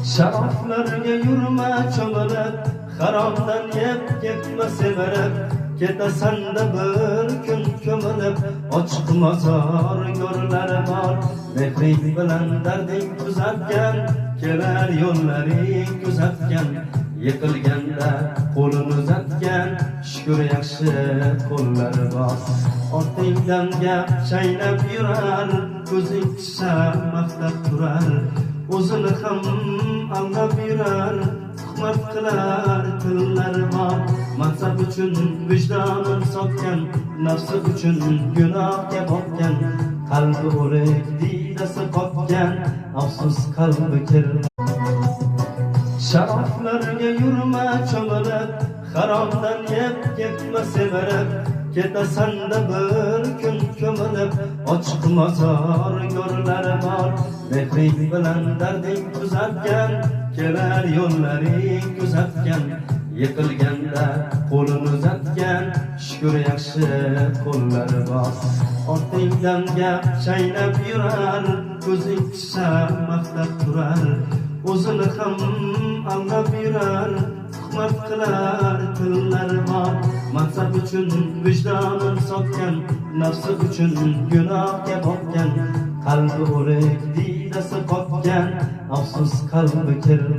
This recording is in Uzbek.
Sharoflarga yurma cho'milib, haromdan yeb ketma semirib, ketasan-da bir kun ko'milib, ochiq mozor go'rlari bor. Mehring bilan darding kuzatgan, kelar yo'llaring kuzatgan, yiqilganda qo'lini uzatgan, shukr yaxshi qo'llari bor. Ortingdan gap chaynab yurar, ko'zing tishab maqtab turar, o'zini ham aldab yurar, tuhmat qilar tillari bor. Mansab uchun vijdonin sotgan, nafsi uchun gunohga botgan, qalbi o'lik diydasi qotgan, afsus qalbi kirma. Sharoflarga yurma cho'milib, haromdan yeb ketma semirib, ketasan-da bir kun ko'milib, ochiq mozor go'rlari bor. Mehring bilan darding kuzatgan, kelar yo'llaring kuzatgan, yiqilganda qo'lini uzatgan, shukr yaxshi qo'llari bor. Ortingdan gap chaynab yurar, ko'zing tishab maqtab turar, o'zini ham aldab yurar, tuhmat qilar tillari bor. Mansab uchun vijdonin sotgan, nafsi uchun gunohga botgan, qalbi o'lik diydasi qotgan, afsus qalbi kirma.